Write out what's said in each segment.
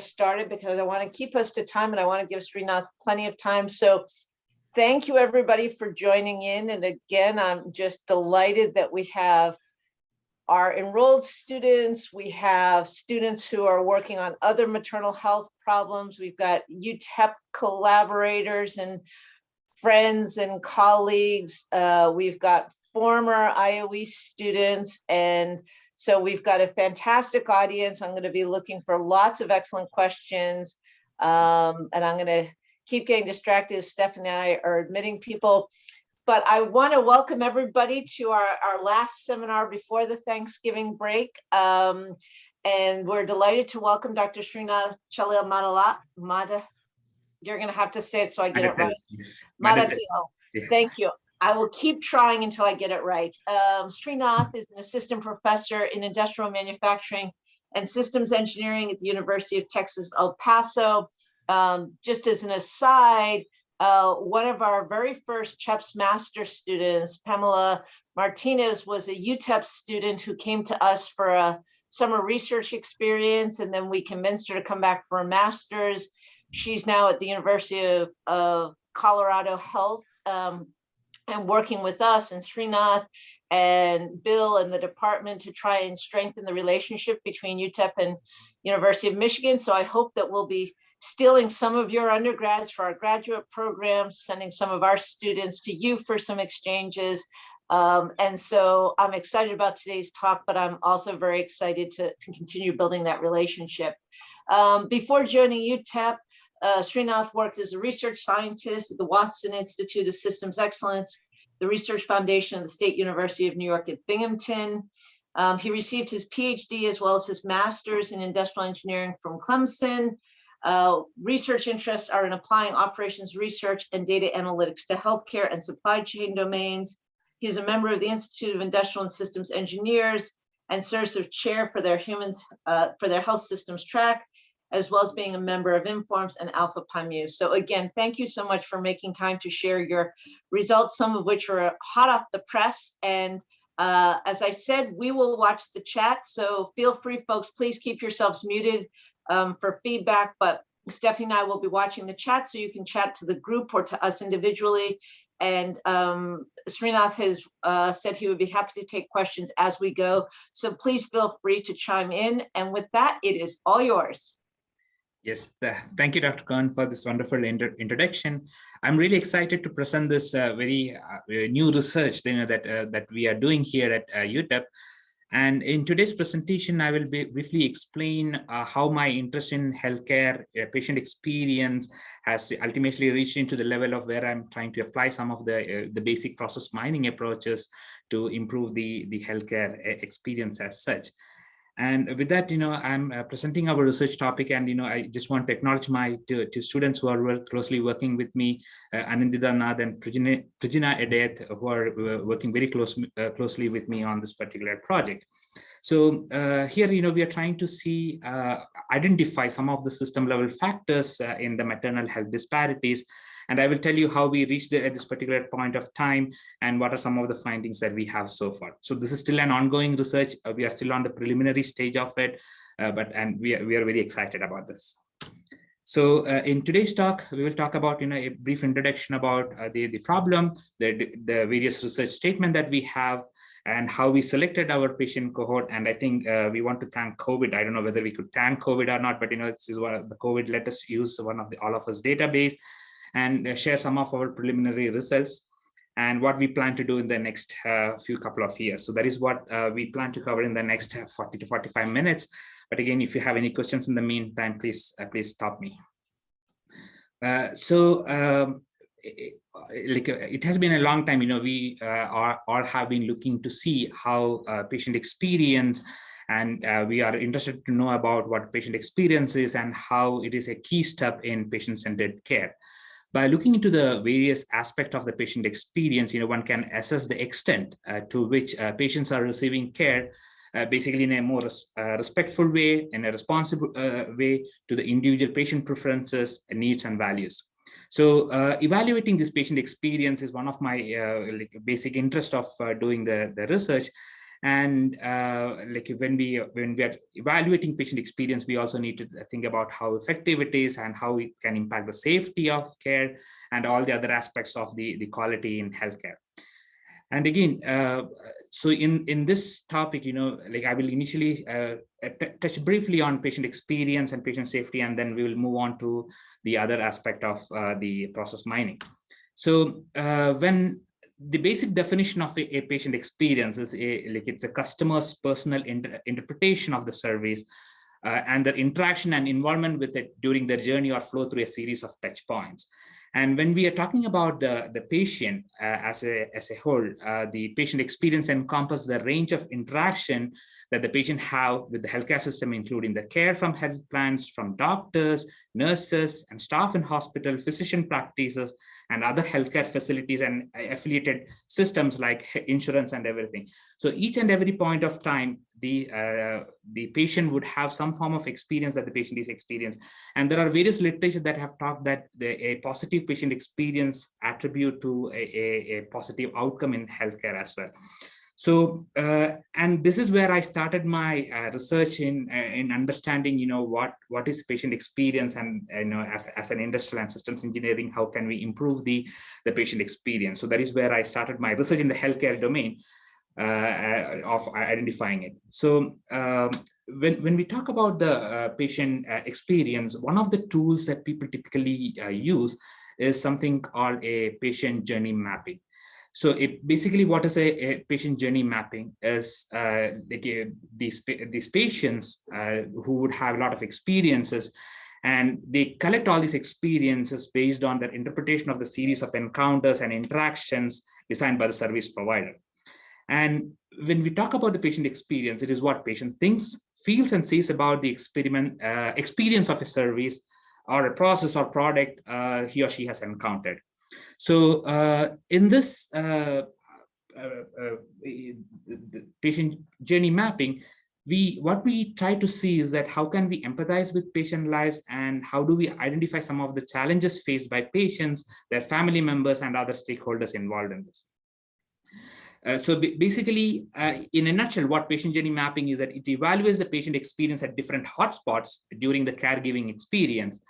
started because I want to keep us to time and I want to give Sreenath plenty of time. So thank you everybody for joining in. And again, I'm just delighted that we have our enrolled students. We have students who are working on other maternal health problems. We've got UTEP collaborators and friends and colleagues. We've got former IOE students. And so we've got a fantastic audience. I'm going to be looking for lots of excellent questions. And I'm going to keep getting distracted as Stephanie and I are admitting people. But I want to welcome everybody to our last seminar before the Thanksgiving break. And we're delighted to welcome Dr. Sreenath Chalil Madathil. You're going to have to say it so I get it right. Yes. Madathil. Thank you. I will keep trying until I get it right. Sreenath is an assistant professor in industrial manufacturing and systems engineering at the University of Texas, El Paso. Just as an aside, one of our very first CHEPS master students, Pamela Martinez, was a UTEP student who came to us for a summer research experience, and then we convinced her to come back for a master's. She's now at the University of Colorado Health and working with us and Sreenath and Bill and the department to try and strengthen the relationship between UTEP and University of Michigan. So I hope that we'll be stealing some of your undergrads for our graduate programs, sending some of our students to you for some exchanges. And so I'm excited about today's talk, but I'm also very excited to continue building that relationship. Before joining UTEP, Sreenath worked as a research scientist at the Watson Institute of Systems Excellence, the Research Foundation of the State University of New York at Binghamton. He received his PhD as well as his master's in industrial engineering from Clemson. Research interests are in applying operations research and data analytics to healthcare and supply chain domains. He's a member of the Institute of Industrial and Systems Engineers and serves as chair for their health systems track, as well as being a member of Informs and Alpha Pi Mu. So again, thank you so much for making time to share your results, some of which are hot off the press. And as I said, we will watch the chat. So feel free, folks, please keep yourselves muted for feedback, but Stephanie and I will be watching the chat so you can chat to the group or to us individually. And Sreenath has said he would be happy to take questions as we go. So please feel free to chime in. And with that, it is all yours. Yes, thank you, Dr. Khan, for this wonderful introduction. I'm really excited to present this very new research that we are doing here at UTEP. And in today's presentation, I will briefly explain how my interest in healthcare, patient experience has ultimately reached into the level of where I'm trying to apply some of the basic process mining approaches to improve the healthcare experience as such. And with that, I'm presenting our research topic, and I just want to acknowledge my two students who are closely working with me, Anindita Nath and Prajina Edeth, who are working very closely with me on this particular project. So here, we are trying to see, identify some of the system level factors in the maternal health disparities. And I will tell you how we reached at this particular point of time and what are some of the findings that we have so far. So this is still an ongoing research. We are still on the preliminary stage of it, and we are very excited about this. So in today's talk, we will talk about a brief introduction about the problem, the various research statement that we have, and how we selected our patient cohort. And I think we want to thank COVID. I don't know whether we could thank COVID or not, but this is what the COVID let us use one of the All of Us database and share some of our preliminary results and what we plan to do in the next few couple of years. So that is what we plan to cover in the next 40 to 45 minutes. But again, if you have any questions in the meantime, please stop me. It has been a long time, we all have been looking to see how patient experience, and we are interested to know about what patient experience is and how it is a key step in patient-centered care. By looking into the various aspects of the patient experience, one can assess the extent to which patients are receiving care, basically in a more respectful way, in a responsible way to the individual patient preferences, needs, and values. So evaluating this patient experience is one of my basic interest of doing the research. And like when we are evaluating patient experience, we also need to think about how effective it is and how it can impact the safety of care and all the other aspects of the quality in healthcare. And again, so in this topic, like I will initially touch briefly on patient experience and patient safety, and then we will move on to the other aspect of the process mining. So when the basic definition of a patient experience is it's a customer's personal interpretation of the service and their interaction and involvement with it during their journey or flow through a series of touch points. And when we are talking about the patient as a whole, the patient experience encompasses the range of interaction that the patient have with the healthcare system, including the care from health plans, from doctors, nurses, and staff in hospital, physician practices, and other healthcare facilities and affiliated systems like insurance and everything. So each and every point of time, the patient would have some form of experience that the patient is experiencing. And there are various literature that have talked that a positive patient experience attribute to a positive outcome in healthcare as well. So, and this is where I started my research in understanding, what is patient experience, and as an industrial and systems engineering, how can we improve the patient experience? So that is where I started my research in the healthcare domain of identifying it. So when we talk about the patient experience, one of the tools that people typically use is something called a patient journey mapping. So basically what is a patient journey mapping is these patients who would have a lot of experiences, and they collect all these experiences based on their interpretation of the series of encounters and interactions designed by the service provider. And when we talk about the patient experience, it is what patient thinks, feels, and says about the experience of a service or a process or product he or she has encountered. So in this patient journey mapping, what we try to see is that how can we empathize with patient lives, and how do we identify some of the challenges faced by patients, their family members, and other stakeholders involved in this. So basically, in a nutshell, what patient journey mapping is that it evaluates the patient experience at different hotspots during the caregiving experience.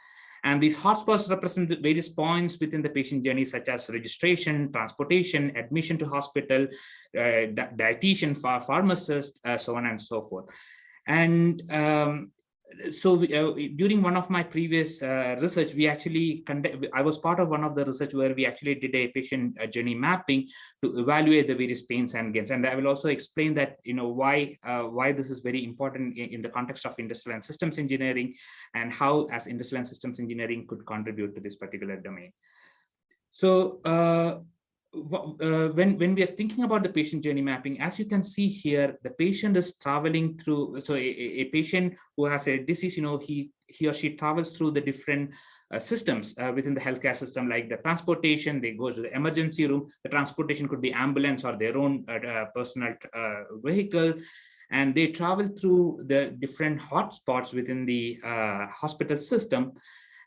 And these hotspots represent the various points within the patient journey, such as registration, transportation, admission to hospital, dietitian, pharmacist, so on and so forth. And so during one of my previous research, I was part of one of the research where we actually did a patient journey mapping to evaluate the various pains and gains. And I will also explain that, why this is very important in the context of industrial and systems engineering, and how as industrial and systems engineering could contribute to this particular domain. So when we are thinking about the patient journey mapping, as you can see here, the patient is traveling through, so a patient who has a disease, he or she travels through the different systems within the healthcare system, like the transportation. They go to the emergency room. The transportation could be ambulance or their own personal vehicle, and they travel through the different hotspots within the hospital system.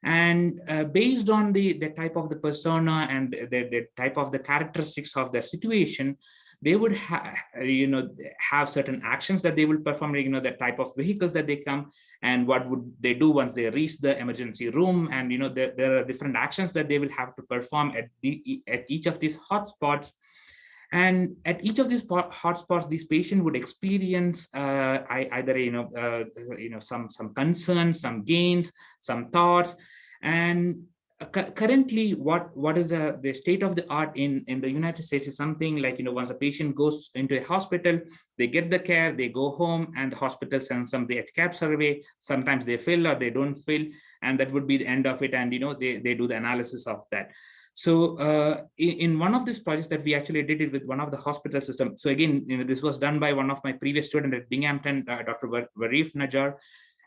And based on the type of the persona and the type of the characteristics of their situation, they would have certain actions that they will perform, the type of vehicles that they come, and what would they do once they reach the emergency room. And there are different actions that they will have to perform at each of these hotspots. And at each of these hotspots, this patient would experience either some concerns, some gains, some thoughts. And currently, what is the state of the art in the United States is something like, once a patient goes into a hospital, they get the care, they go home, and the hospital sends them the CHEPS survey. Sometimes they fill or they don't fill, and that would be the end of it. And they do the analysis of that. So in one of these projects that we actually did it with one of the hospital systems. So again, this was done by one of my previous students at Binghamton, Dr. Varif Najjar.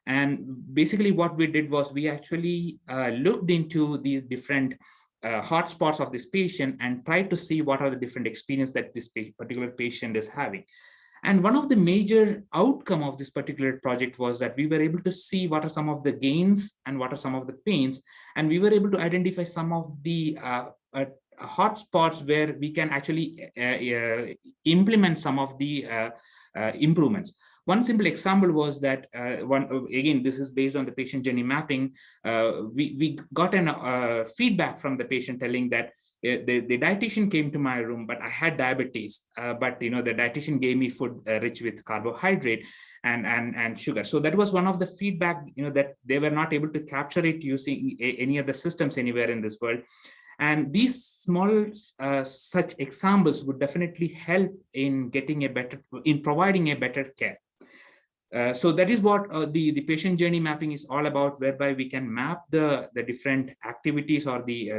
And basically what we did was we actually looked into these different hotspots of this patient and tried to see what are the different experiences that this particular patient is having. And one of the major outcome of this particular project was that we were able to see what are some of the gains and what are some of the pains. And we were able to identify some of the hotspots where we can actually implement some of the improvements. One simple example was that again, this is based on the patient journey mapping. We got an feedback from the patient telling that the dietitian came to my room, but I had diabetes. But the dietitian gave me food rich with carbohydrate and sugar. So that was one of the feedback, that they were not able to capture it using any of the systems anywhere in this world. And these small such examples would definitely help in providing a better care. So that is what the patient journey mapping is all about, whereby we can map the different activities or the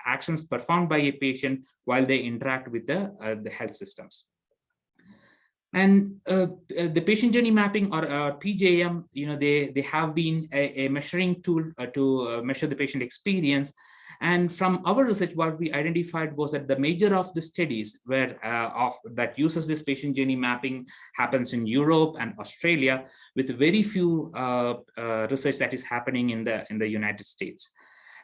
actions performed by a patient while they interact with the health systems. And the patient journey mapping, or PJM, they have been a measuring tool to measure the patient experience. And from our research, what we identified was that the major of the studies that uses this patient journey mapping happens in Europe and Australia, with very few research that is happening in the United States.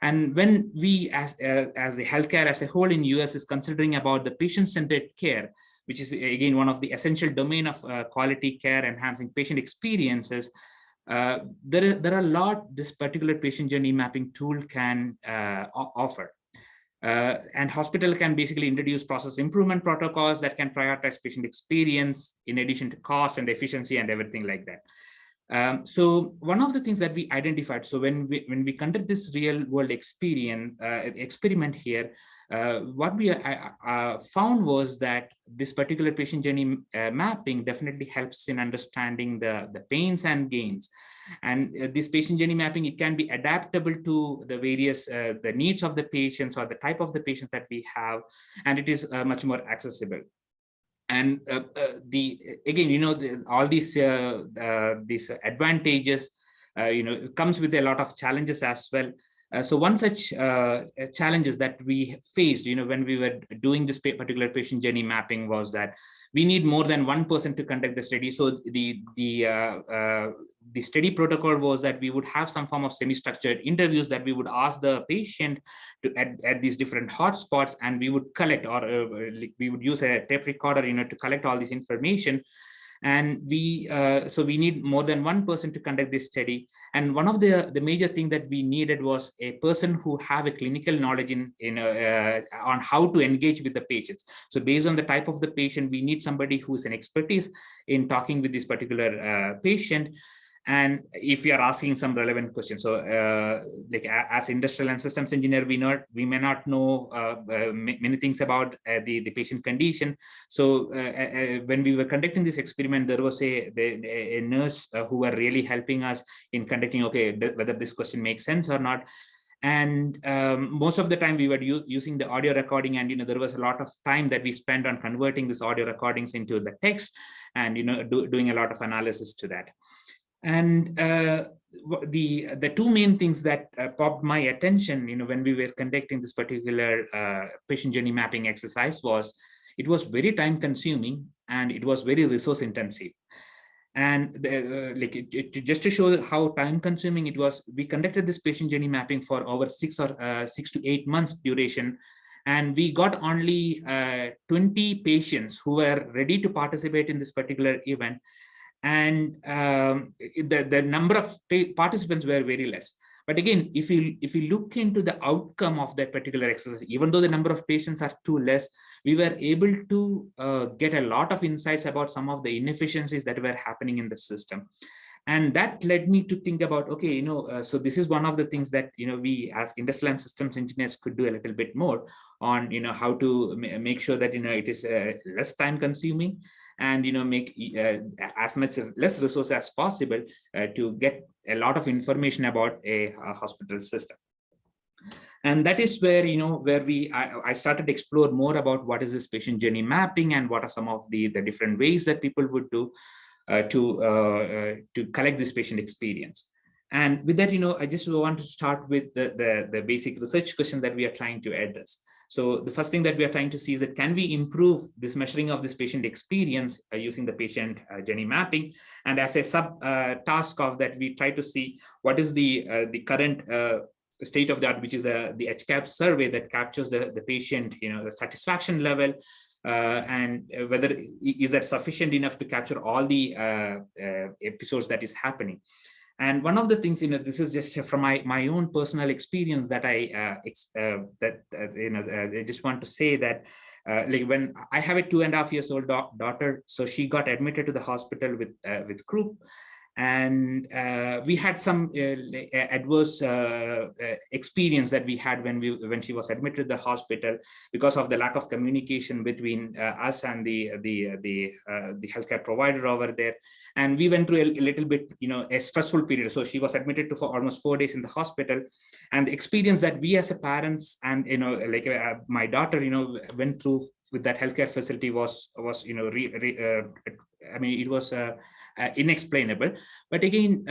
And when we, as the healthcare as a whole in US, is considering about the patient-centered care, which is again one of the essential domain of quality care, enhancing patient experiences, there are a lot this particular patient journey mapping tool can offer. And hospital can basically introduce process improvement protocols that can prioritize patient experience in addition to cost and efficiency and everything like that. So one of the things that we identified, so when we conduct this real world experiment here, what we found was that this particular patient journey mapping definitely helps in understanding the pains and gains. And this patient journey mapping, it can be adaptable to the various the needs of the patients or the type of the patients that we have, and it is much more accessible. And again, all these advantages, comes with a lot of challenges as well. So one such challenges that we faced, when we were doing this particular patient journey mapping, was that we need more than one person to conduct the study. So the study protocol was that we would have some form of semi-structured interviews that we would ask the patient to at these different hotspots, and we would collect, or we would use a tape recorder, to collect all this information. And so we need more than one person to conduct this study. And one of the major thing that we needed was a person who have a clinical knowledge on how to engage with the patients. So based on the type of the patient, we need somebody who's an expertise in talking with this particular patient. And if we are asking some relevant questions, so like as industrial and systems engineer, we may not know many things about the patient condition. So when we were conducting this experiment, there was a nurse who were really helping us in conducting, whether this question makes sense or not. And most of the time we were using the audio recording, and there was a lot of time that we spent on converting this audio recordings into the text, and doing a lot of analysis to that. And the two main things that popped my attention, when we were conducting this particular patient journey mapping exercise, was it was very time consuming and it was very resource intensive. And just to show how time consuming it was, we conducted this patient journey mapping for over 6 to 8 months duration. And we got only 20 patients who were ready to participate in this particular event. And the number of participants were very less. But again, if you look into the outcome of that particular exercise, even though the number of patients are too less, we were able to get a lot of insights about some of the inefficiencies that were happening in the system. And that led me to think about, so this is one of the things that, we as industrial and systems engineers could do a little bit more on, how to make sure that, it is less time consuming, and make as much less resource as possible to get a lot of information about a hospital system. And that is where I started to explore more about what is this patient journey mapping, and what are some of the different ways that people would do to collect this patient experience. And with that, I just want to start with the basic research question that we are trying to address. So the first thing that we are trying to see is that, can we improve this measuring of this patient experience using the patient journey mapping? And as a sub task of that, we try to see what is the current state of that, which is the CHEPS survey that captures the patient satisfaction level, and whether is that sufficient enough to capture all the episodes that is happening. And one of the things, this is just from my own personal experience that I I just want to say that like when I have a 2.5 years old daughter, so she got admitted to the hospital with croup, and we had some adverse experience that we had when she was admitted to the hospital because of the lack of communication between us and the healthcare provider over there. And we went through a little bit, a stressful period. So she was admitted to for almost 4 days in the hospital, and the experience that we as a parents and my daughter went through with that healthcare facility was I mean, it was inexplainable. But again,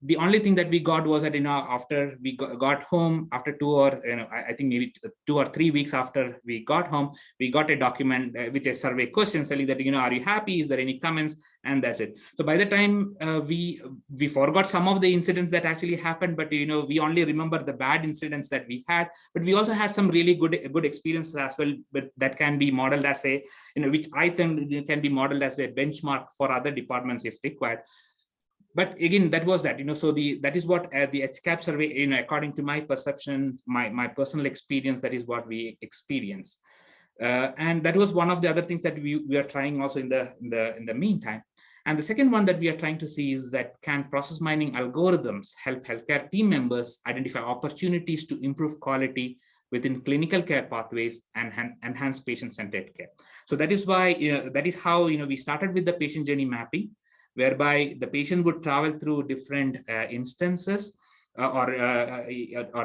the only thing that we got was that after we got home, after I think maybe 2 or 3 weeks after we got home, we got a document with a survey question telling that are you happy, is there any comments, and that's it. So by the time we forgot some of the incidents that actually happened, but we only remember the bad incidents that we had. But we also had some really good experiences as well, but that can be modeled as a which I think can be modeled as a benchmark for other departments if required. But again, that was that, so that is what the HCAP survey, according to my perception, my personal experience, that is what we experienced. And that was one of the other things that we are trying also in the meantime. And the second one that we are trying to see is that can process mining algorithms help healthcare team members identify opportunities to improve quality within clinical care pathways and enhance patient-centered care. So that is why, that is how, we started with the patient journey mapping, whereby the patient would travel through different instances or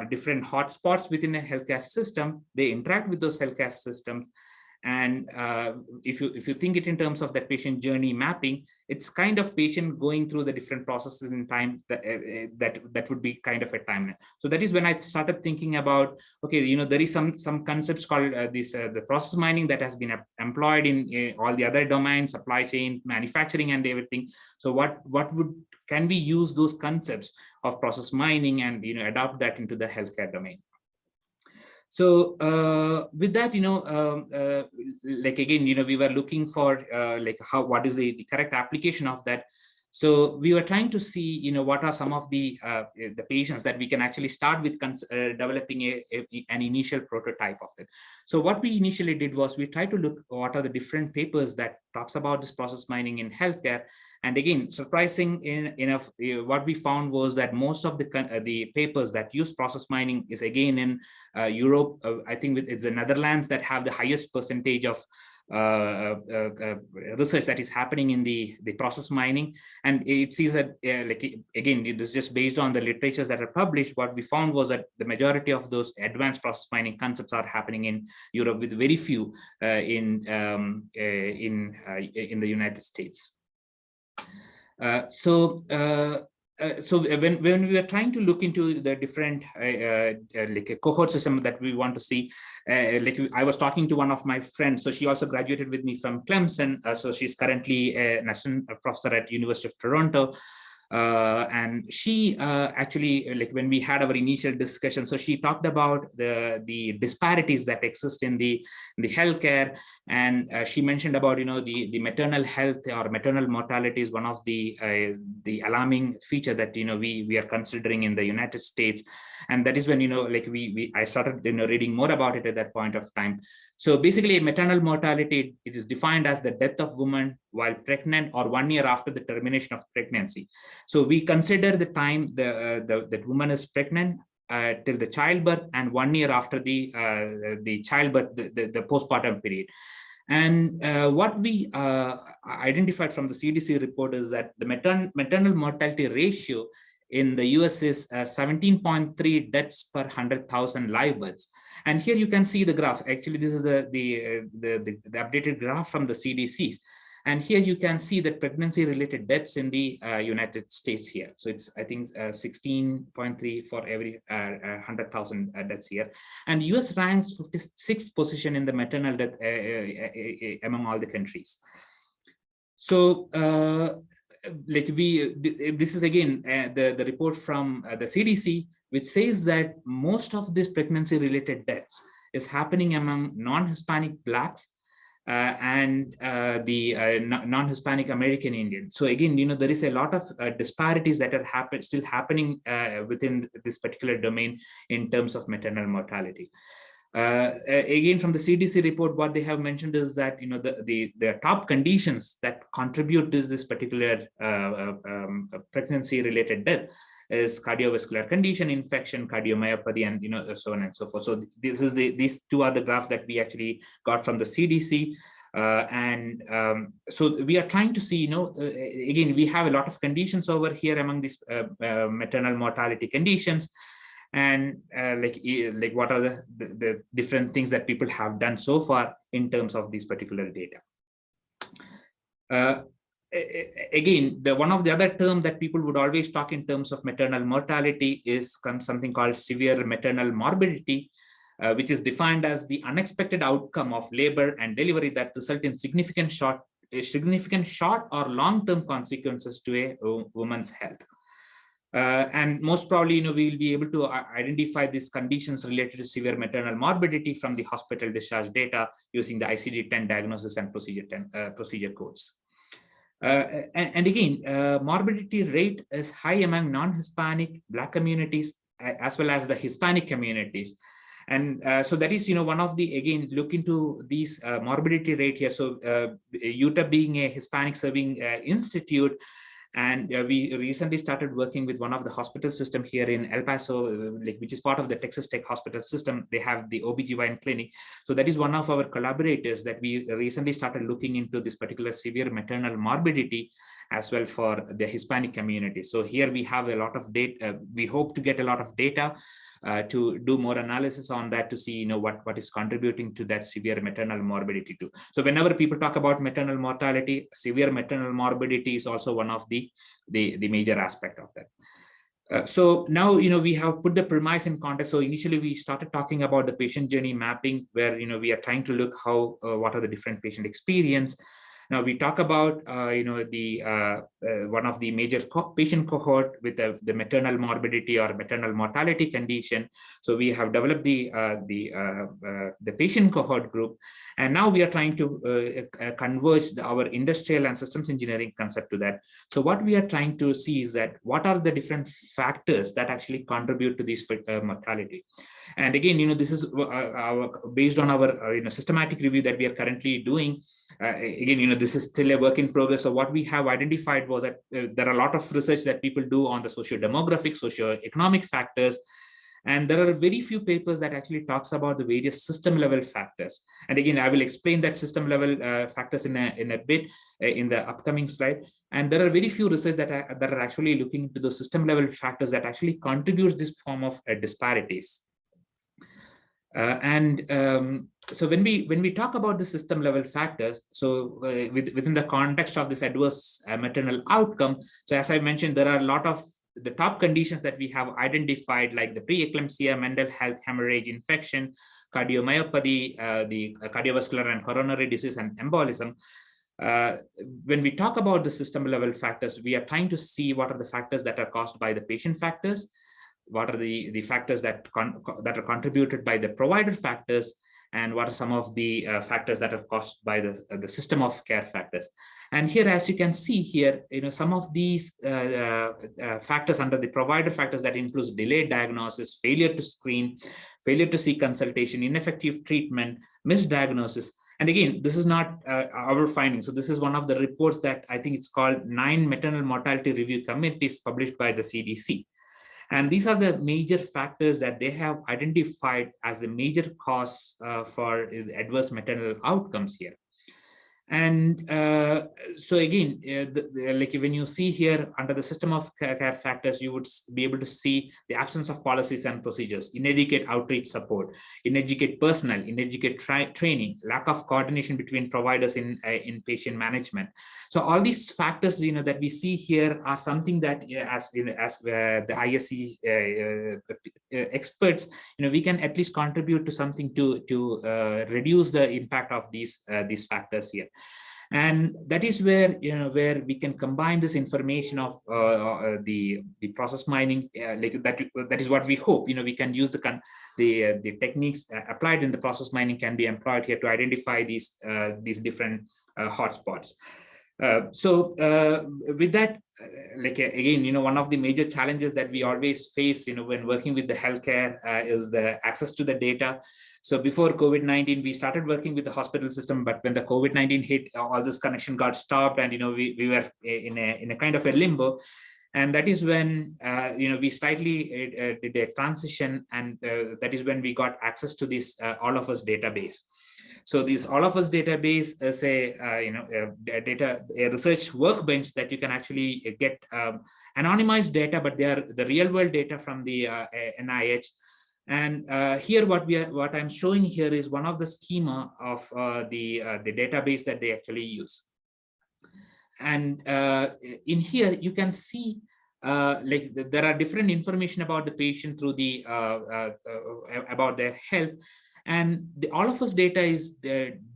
different hotspots within a healthcare system. They interact with those healthcare systems. And if you think it in terms of that patient journey mapping, it's kind of patient going through the different processes in time that would be kind of a timeline. So that is when I started thinking about, okay, there is some concepts called the process mining that has been employed in all the other domains, supply chain, manufacturing, and everything. So can we use those concepts of process mining and adopt that into the healthcare domain? So with that, like again, we were looking for what is the correct application of that. So we were trying to see, what are some of the patients that we can actually start with developing an initial prototype of it. So what we initially did was we tried to look what are the different papers that talks about this process mining in healthcare. And again, surprising enough, what we found was that most of the papers that use process mining is again in Europe. I think it's the Netherlands that have the highest percentage of research that is happening in the process mining. And it sees that again, it is just based on the literatures that are published. What we found was that the majority of those advanced process mining concepts are happening in Europe, with very few in the United States. So when we were trying to look into the different like a cohort system that we want to see, I was talking to one of my friends. So she also graduated with me from Clemson. So she's currently an assistant professor at University of Toronto. And she actually, when we had our initial discussion, so she talked about the disparities that exist in the healthcare, and she mentioned about the maternal health or maternal mortality is one of the alarming feature that we are considering in the United States, and that is when I started reading more about it at that point of time. So basically, maternal mortality, it is defined as the death of woman while pregnant or 1 year after the termination of pregnancy. So we consider the time that woman is pregnant till the childbirth, and 1 year after the childbirth, the postpartum period. And what we identified from the CDC report is that the maternal mortality ratio in the US is 17.3 deaths per 100,000 live births. And here you can see the graph. Actually, this is the updated graph from the CDC's. And here you can see that pregnancy-related deaths in the United States here. So it's, I think, 16.3 for every 100,000 deaths here. And US ranks 56th position in the maternal death among all the countries. So this is again the report from the CDC, which says that most of this pregnancy-related deaths is happening among non-Hispanic Blacks and the non-Hispanic American Indian. So again, there is a lot of disparities that are still happening within this particular domain in terms of maternal mortality. Again, from the CDC report, what they have mentioned is that the top conditions that contribute to this particular pregnancy-related death is cardiovascular condition, infection, cardiomyopathy, and so on and so forth. So these two are the graphs that we actually got from the CDC. So we are trying to see, again, we have a lot of conditions over here among these maternal mortality conditions, and like what are the different things that people have done so far in terms of these particular data. Again, one of the other term that people would always talk in terms of maternal mortality is something called severe maternal morbidity, which is defined as the unexpected outcome of labor and delivery that result in significant short or long-term consequences to a woman's health. And most probably, we will be able to identify these conditions related to severe maternal morbidity from the hospital discharge data using the ICD-10 diagnosis and procedure codes. And again, morbidity rate is high among non-Hispanic, Black communities, as well as the Hispanic communities. And so that is, one of the, again, look into these morbidity rate here. So UTEP being a Hispanic serving institute, and we recently started working with one of the hospital system here in El Paso, which is part of the Texas Tech hospital system. They have the OBGYN clinic. So that is one of our collaborators that we recently started looking into this particular severe maternal morbidity as well for the Hispanic community. So here we have a lot of data. We hope to get a lot of data to do more analysis on that to see what is contributing to that severe maternal morbidity too. So whenever people talk about maternal mortality, severe maternal morbidity is also one of the major aspect of that. So now we have put the premise in context. So initially we started talking about the patient journey mapping, where we are trying to look how what are the different patient experience. Now we talk about one of the major patient cohort with the maternal morbidity or maternal mortality condition. So we have developed the patient cohort group, and now we are trying to converge our industrial and systems engineering concept to that. So what we are trying to see is that what are the different factors that actually contribute to this mortality. And again, this is based on our systematic review that we are currently doing. Again, this is still a work in progress. So what we have identified was that there are a lot of research that people do on the socio-demographic, socio-economic factors. And there are very few papers that actually talks about the various system level factors. And again, I will explain that system level factors in a bit in the upcoming slide. And there are very few research that are actually looking into the system level factors that actually contributes this form of disparities. So when we talk about the system level factors, so within the context of this adverse maternal outcome, so as I mentioned, there are a lot of the top conditions that we have identified, like the preeclampsia, mental health, hemorrhage, infection, cardiomyopathy, the cardiovascular and coronary disease, and embolism. When we talk about the system level factors, we are trying to see what are the factors that are caused by the patient factors, what are the factors that are contributed by the provider factors, and what are some of the factors that are caused by the system of care factors. And here, as you can see here, some of these factors under the provider factors that includes delayed diagnosis, failure to screen, failure to seek consultation, ineffective treatment, misdiagnosis. And again, this is not our finding. So this is one of the reports that I think it's called 9 Maternal Mortality Review Committees published by the CDC. And these are the major factors that they have identified as the major cause for adverse maternal outcomes here. And so again, like when you see here under the system of care factors, you would be able to see the absence of policies and procedures, inadequate outreach support, inadequate personnel, inadequate training, lack of coordination between providers in patient management. So all these factors, that we see here are something that, as the ISC experts, we can at least contribute to something to reduce the impact of these factors here. And that is where, where we can combine this information of the process mining, like that is what we hope, we can use the techniques applied in the process mining can be employed here to identify these different hotspots. With that, again, one of the major challenges that we always face, when working with the healthcare is the access to the data. So before COVID-19, we started working with the hospital system, but when the COVID-19 hit, all this connection got stopped, and we were in a kind of a limbo. And that is when we slightly did a transition, and that is when we got access to this All of Us database. So this All of Us database is a research workbench that you can actually get anonymized data, but they are the real world data from the NIH. And here, what I'm showing here is one of the schema of the database that they actually use. And in here, you can see there are different information about the patient through the about their health. And All of Us data is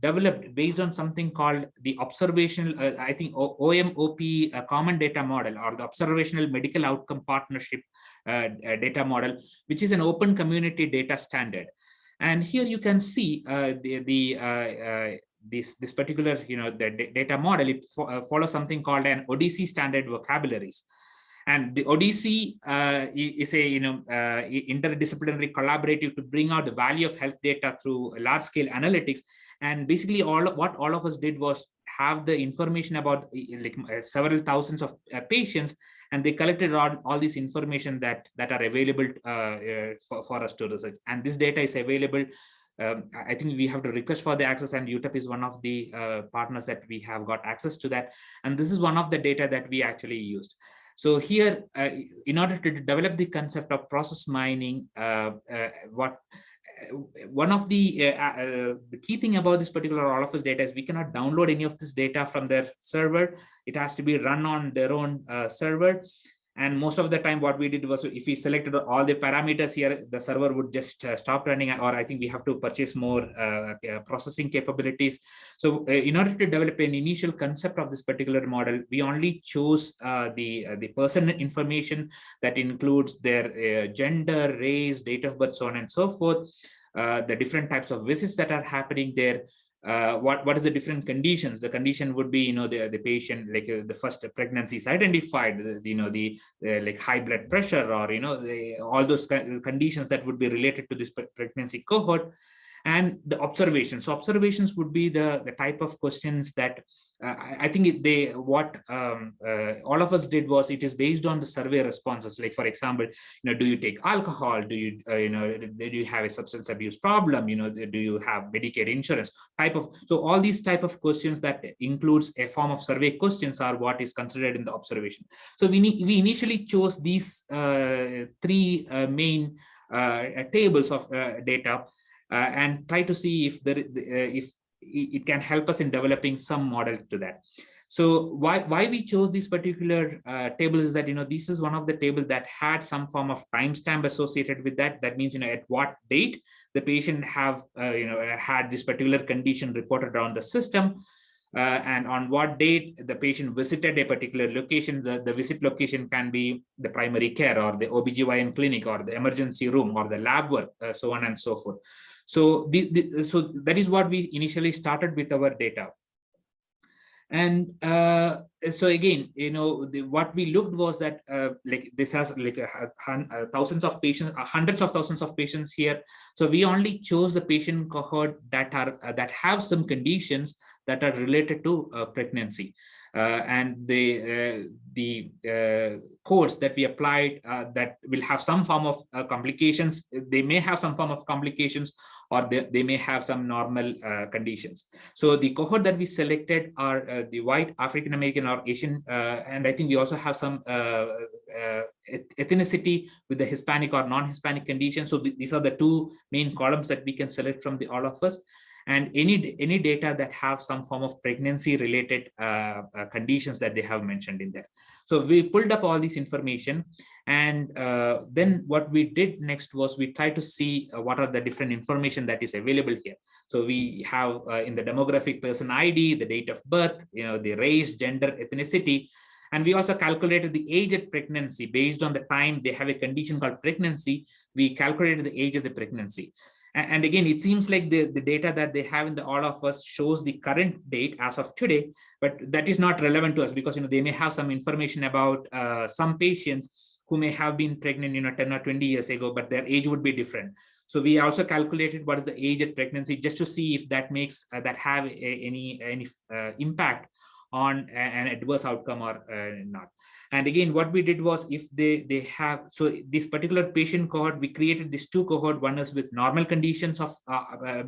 developed based on something called the observational, I think OMOP common data model, or the observational medical outcome partnership data model, which is an open community data standard. And here you can see this particular, the data model, it follows something called an ODC standard vocabularies. And the ODC is a interdisciplinary collaborative to bring out the value of health data through large-scale analytics. And basically, what all of us did was have the information about several thousands of patients, and they collected all this information that are available for us to research. And this data is available. I think we have to request for the access, and UTEP is one of the partners that we have got access to that. And this is one of the data that we actually used. So here, in order to develop the concept of process mining, one of the key thing about this particular All of Us data is we cannot download any of this data from their server. It has to be run on their own server. And most of the time, what we did was, if we selected all the parameters here, the server would just stop running, or I think we have to purchase more processing capabilities. So in order to develop an initial concept of this particular model, we only chose the person information that includes their gender, race, date of birth, so on and so forth, the different types of visits that are happening there. What is the different conditions? The condition would be, the patient, the first pregnancy is identified, the like high blood pressure, or all those conditions that would be related to this pregnancy cohort. And the observations. So observations would be the type of questions that I think what All of Us did was, it is based on the survey responses. Like, for example, do you take alcohol? Do you do you have a substance abuse problem? Do you have Medicare insurance? So all these type of questions that includes a form of survey questions are what is considered in the observation. So we initially chose these three main tables of data. And try to see if it can help us in developing some model to that. So why we chose this particular tables is that this is one of the tables that had some form of timestamp associated with that. That means at what date the patient have had this particular condition reported on the system. And on what date the patient visited a particular location. The visit location can be the primary care, or the OBGYN clinic, or the emergency room, or the lab work, so on and so forth. So so that is what we initially started with our data. And so again, what we looked was that this has thousands of patients, hundreds of thousands of patients here. So we only chose the patient cohort that have some conditions that are related to pregnancy. And the codes that we applied that will have some form of complications. They may have some form of complications, or they may have some normal conditions. So the cohort that we selected are the white, African American, or Asian, and I think we also have some ethnicity with the Hispanic or non-Hispanic conditions. So these are the two main columns that we can select from the All of Us. and any data that have some form of pregnancy related conditions that they have mentioned in there. So we pulled up all this information, and then what we did next was we tried to see what are the different information that is available here. So we have in the demographic person ID, the date of birth, the race, gender, ethnicity, and we also calculated the age at pregnancy based on the time they have a condition called pregnancy. We calculated the age of the pregnancy. And again, it seems like the data that they have in the all of us shows the current date as of today, but that is not relevant to us because they may have some information about some patients who may have been pregnant 10 or 20 years ago, but their age would be different. So we also calculated what is the age at pregnancy just to see if that makes that have any impact on an adverse outcome or not. And again, what we did was if they have, so this particular patient cohort, we created these two cohort. One is with normal conditions of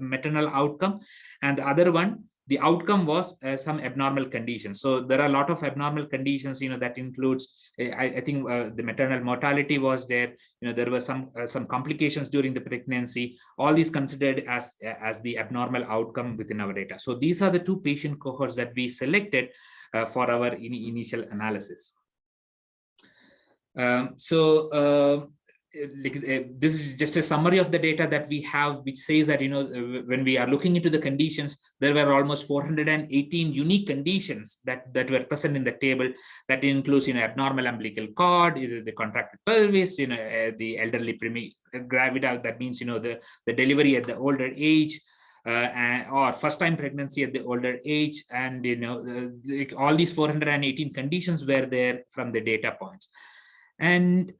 maternal outcome, and the other one, the outcome was some abnormal conditions. So there are a lot of abnormal conditions, that includes, I think the maternal mortality was there. There were some complications during the pregnancy. All these considered as the abnormal outcome within our data. So these are the two patient cohorts that we selected for our initial analysis. This is just a summary of the data that we have, which says that when we are looking into the conditions, there were almost 418 unique conditions that were present in the table. That includes abnormal umbilical cord, the contracted pelvis, the elderly gravida, that means the delivery at the older age, or first time pregnancy at the older age, and all these 418 conditions were there from the data points. And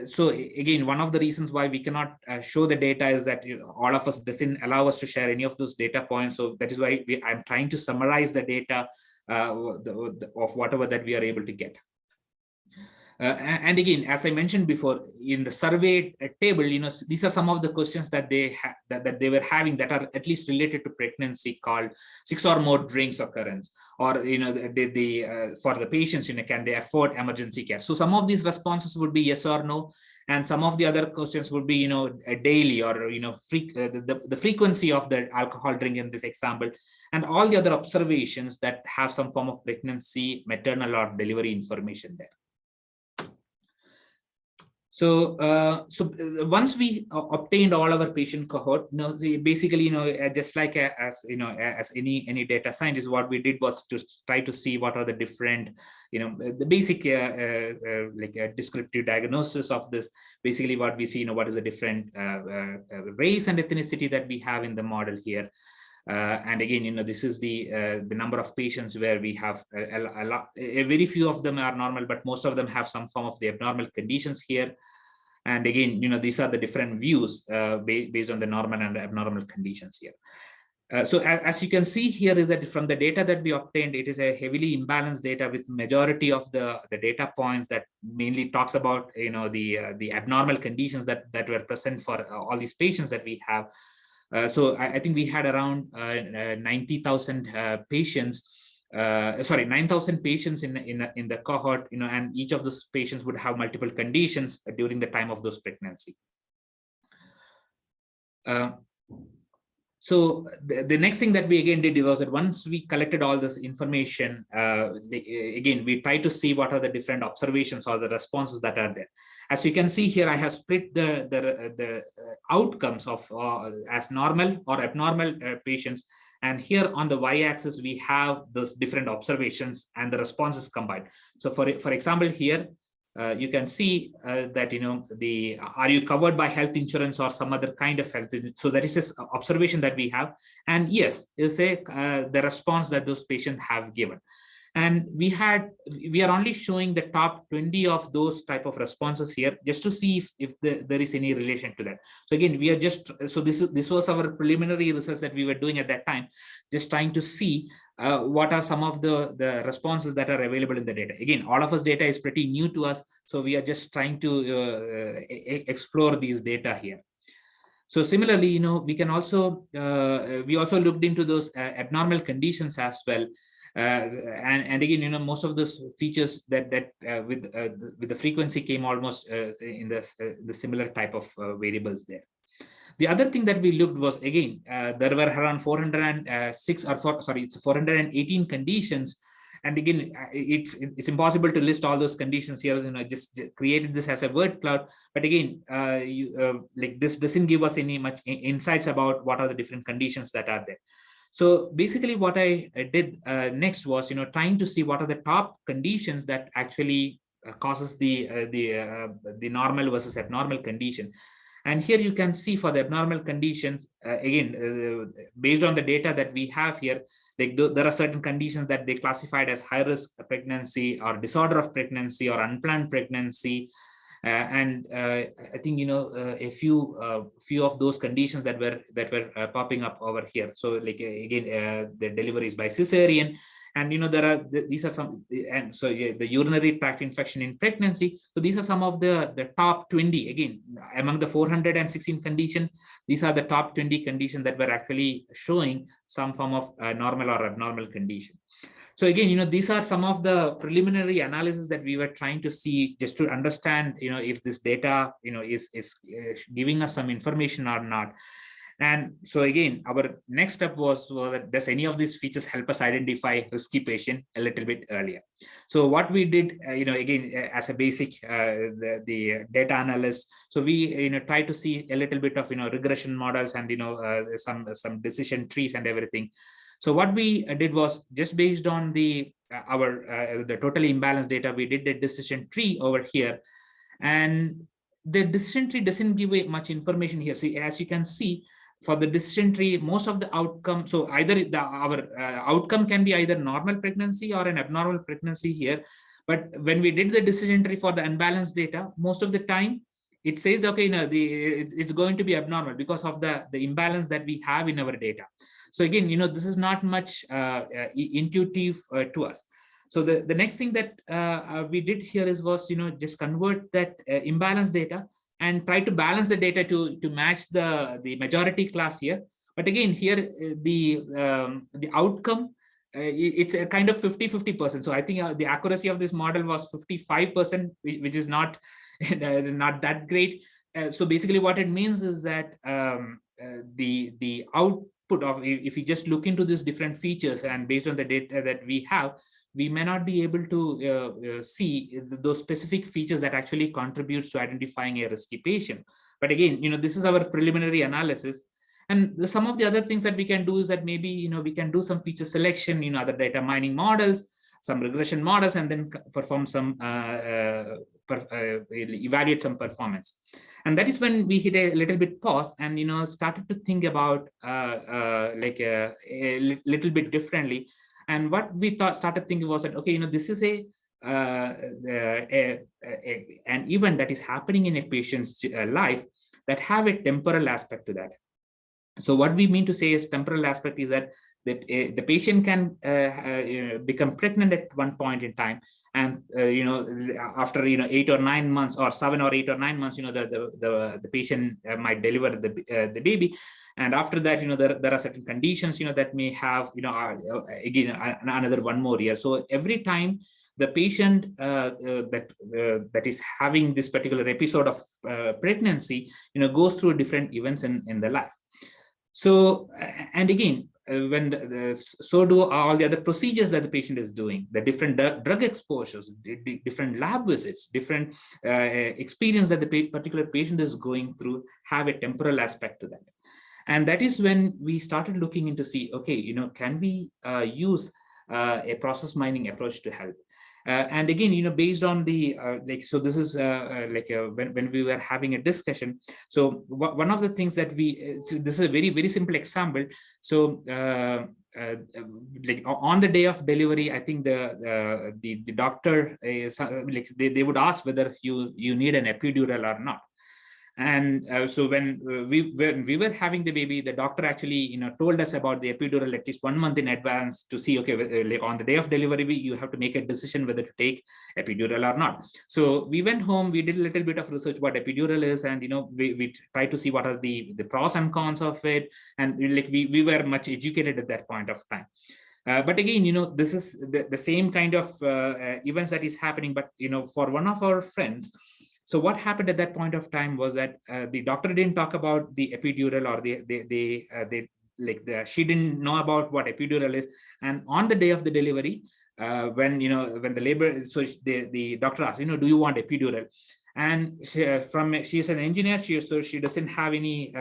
so again, one of the reasons why we cannot show the data is that all of us doesn't allow us to share any of those data points. So that is why I'm trying to summarize the data of whatever that we are able to get. And again, as I mentioned before, in the survey table, these are some of the questions that they that they were having that are at least related to pregnancy, called 6 or more drinks occurrence, or for the patients, can they afford emergency care? So some of these responses would be yes or no, and some of the other questions would be a daily or the frequency of the alcohol drink in this example, and all the other observations that have some form of pregnancy, maternal or delivery information there. So, once we obtained all our patient cohort, basically, just like as any data scientist, what we did was to try to see what are the different, the basic like a descriptive diagnosis of this. Basically, what we see, what is the different race and ethnicity that we have in the model here. And again, this is the number of patients where we have a very few of them are normal, but most of them have some form of the abnormal conditions here. And again, these are the different views based on the normal and abnormal conditions here. So as you can see here is that from the data that we obtained, it is a heavily imbalanced data with majority of the data points that mainly talks about, the abnormal conditions that were present for all these patients that we have. So I think we had around 90,000 patients, 9,000 patients in the cohort, and each of those patients would have multiple conditions during the time of those pregnancy. So the next thing that we again did was that once we collected all this information, again, we tried to see what are the different observations or the responses that are there. As you can see here, I have split the outcomes of as normal or abnormal patients. And here on the y-axis, we have those different observations and the responses combined. So for example, here, you can see that, are you covered by health insurance or some other kind of health? So that is this observation that we have. And yes, is the response that those patients have given. And we are only showing the top 20 of those type of responses here, just to see if there is any relation to that. So again, we are just, so this was our preliminary research that we were doing at that time, just trying to see what are some of the responses that are available in the data. Again, all of us data is pretty new to us, so we are just trying to explore these data here. So similarly, we can also we also looked into those abnormal conditions as well. And again, most of those features that with the frequency came almost in the similar type of variables there. The other thing that we looked was, again, there were around 406 or it's 418 conditions. And again, it's impossible to list all those conditions here. Just created this as a word cloud. But again, like this doesn't give us any much insights about what are the different conditions that are there. So basically, what I did next was, trying to see what are the top conditions that actually causes the normal versus abnormal condition. And here you can see for the abnormal conditions, again, based on the data that we have here, like there are certain conditions that they classified as high risk pregnancy or disorder of pregnancy or unplanned pregnancy. And I think, a few of those conditions that were popping up over here. So like, again, the deliveries by cesarean. And these are some, and so the urinary tract infection in pregnancy. So these are some of the top 20, again, among the 416 conditions. These are the top 20 conditions that were actually showing some form of normal or abnormal condition. So again, these are some of the preliminary analysis that we were trying to see, just to understand, if this data, is giving us some information or not. And so again, our next step was that does any of these features help us identify risky patient a little bit earlier? So what we did, again, as a basic, the data analyst, so we, try to see a little bit of, regression models and, some decision trees and everything. So what we did was, just based on the totally imbalanced data, we did the decision tree over here. And the decision tree doesn't give much information here. See, as you can see, for the decision tree, most of the outcome, so either our outcome can be either normal pregnancy or an abnormal pregnancy here. But when we did the decision tree for the unbalanced data, most of the time it says, okay, it's going to be abnormal because of the imbalance that we have in our data. So again, this is not much intuitive to us. So the next thing that we did here was, just convert that imbalanced data and try to balance the data to match the majority class here. But again, here the outcome, it's a kind of 50-50%. So I think the accuracy of this model was 55%, which is not not that great. So basically, what it means is that the output of, if you just look into these different features and based on the data that we have, we may not be able to see those specific features that actually contributes to identifying a risky patient. But again, this is our preliminary analysis. And some of the other things that we can do is that maybe, we can do some feature selection, other data mining models, some regression models, and then perform some, evaluate some performance. And that is when we hit a little bit pause and, started to think about like a little bit differently. And what we started thinking was that, okay, this is an event that is happening in a patient's life that have a temporal aspect to that. So what we mean to say is temporal aspect is that the patient can become pregnant at one point in time, and after 8 or 9 months, or 7 or 8 or 9 months, the patient might deliver the baby. And after that, there are certain conditions, that may have, again, another 1 more year. So every time the patient that is having this particular episode of pregnancy, goes through different events in the life. So, and again, so do all the other procedures that the patient is doing, the different drug exposures, different lab visits, different experience that the particular patient is going through have a temporal aspect to that. And that is when we started looking into see, okay, can we use a process mining approach to help? And again, based on the so this is when we were having a discussion. So one of the things that so this is a very, very simple example. So like on the day of delivery, I think the doctor they would ask whether you need an epidural or not. And so when we were having the baby, the doctor actually told us about the epidural at least 1 month in advance to see, okay, like on the day of delivery you have to make a decision whether to take epidural or not. So we went home, we did a little bit of research what epidural is, and we tried to see what are the pros and cons of it, and like we were much educated at that point of time. But again, this is the same kind of events that is happening. But for one of our friends, So what happened at that point of time was that the doctor didn't talk about the epidural, or she didn't know about what epidural is. And on the day of the delivery, when the labor, so the doctor asked, do you want epidural? And she's an engineer, so she doesn't have any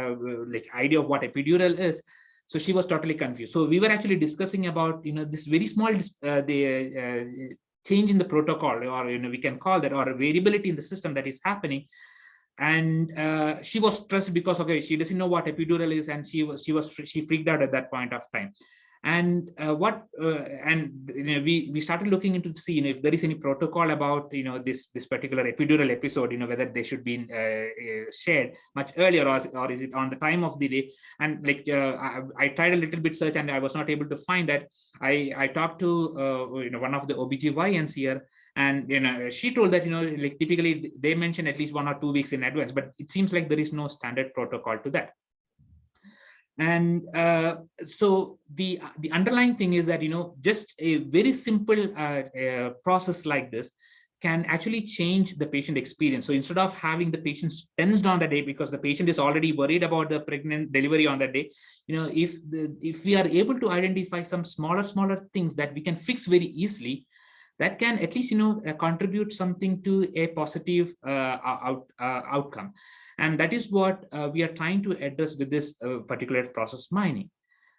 idea of what epidural is. So she was totally confused. So we were actually discussing about this very small change in the protocol, or we can call that, or a variability in the system that is happening. And she was stressed because she doesn't know what epidural is, and she freaked out at that point of time. And we started looking into to see if there is any protocol about this particular epidural episode, whether they should be shared much earlier, or is it on the time of the day. And I tried a little bit search, and I was not able to find that. I talked to one of the OBGYNs here, and she told that typically they mention at least 1 or 2 weeks in advance, but it seems like there is no standard protocol to that. And so the underlying thing is that just a very simple process like this can actually change the patient experience. So instead of having the patient tensed on the day because the patient is already worried about the pregnant delivery on that day, if we are able to identify some smaller things that we can fix very easily, that can at least contribute something to a positive outcome. And that is what we are trying to address with this particular process mining.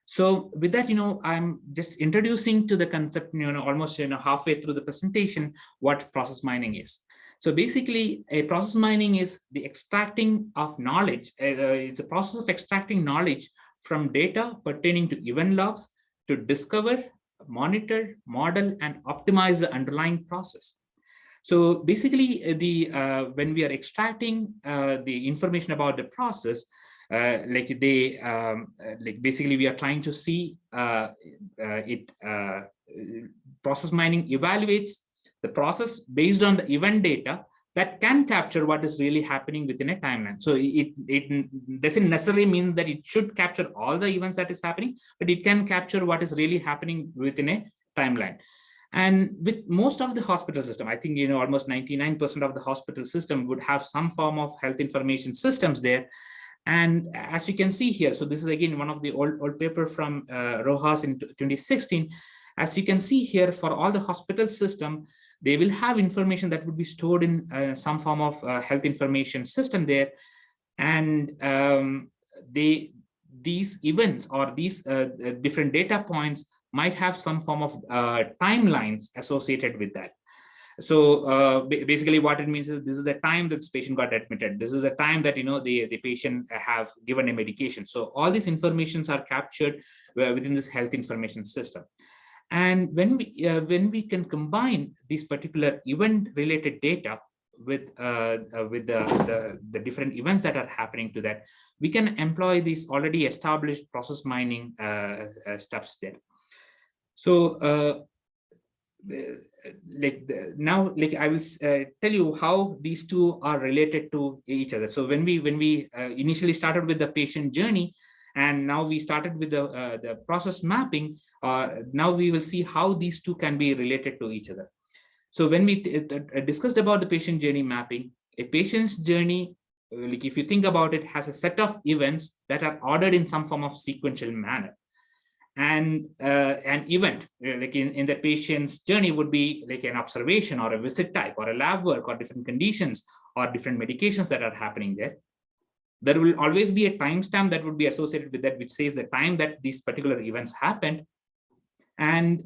So with that, I'm just introducing to the concept, almost halfway through the presentation, what process mining is. So basically, a process mining is the extracting of knowledge. It's a process of extracting knowledge from data pertaining to event logs to discover, monitor, model, and optimize the underlying process. So basically, when we are extracting the information about the process, basically we are trying to see process mining evaluates the process based on the event data that can capture what is really happening within a timeline. So it doesn't necessarily mean that it should capture all the events that is happening, but it can capture what is really happening within a timeline. And with most of the hospital system, I think almost 99% of the hospital system would have some form of health information systems there. And as you can see here, so this is again one of the old paper from Rojas in 2016. As you can see here, for all the hospital system, they will have information that would be stored in some form of health information system there. And these events or these different data points might have some form of timelines associated with that. So basically what it means is this is the time that this patient got admitted. This is the time that the patient have given a medication. So all these informations are captured within this health information system. And when we can combine these particular event related data with the different events that are happening to that, we can employ these already established process mining steps there. So I will tell you how these two are related to each other. So when we initially started with the patient journey, and now we started with the process mapping, now we will see how these two can be related to each other. So when we discussed about the patient journey mapping, a patient's journey, if you think about it, has a set of events that are ordered in some form of sequential manner. And an event in the patient's journey would be like an observation or a visit type or a lab work or different conditions or different medications that are happening there. There will always be a timestamp that would be associated with that, which says the time that these particular events happened. And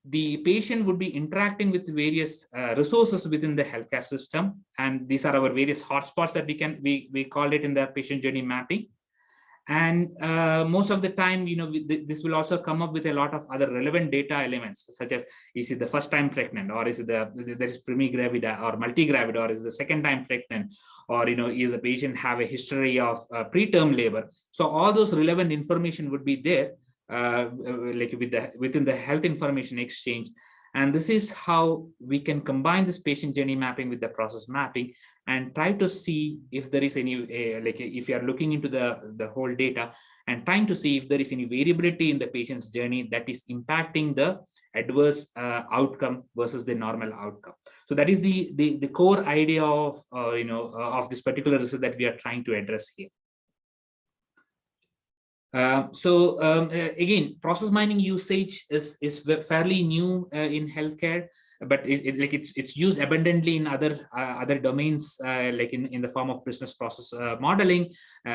the patient would be interacting with various resources within the healthcare system. And these are our various hotspots that we call it in the patient journey mapping. And most of the time, this will also come up with a lot of other relevant data elements, such as, is it the first time pregnant, or is it there is primigravida or multigravida, or is it the second time pregnant, or is the patient have a history of preterm labor? So all those relevant information would be there, within the health information exchange. And this is how we can combine this patient journey mapping with the process mapping and try to see if there is any, if you are looking into the whole data and trying to see if there is any variability in the patient's journey that is impacting the adverse outcome versus the normal outcome. So that is the core idea of of this particular research that we are trying to address here. Again, process mining usage is fairly new in healthcare, but it's used abundantly in other domains, like in the form of business process modeling,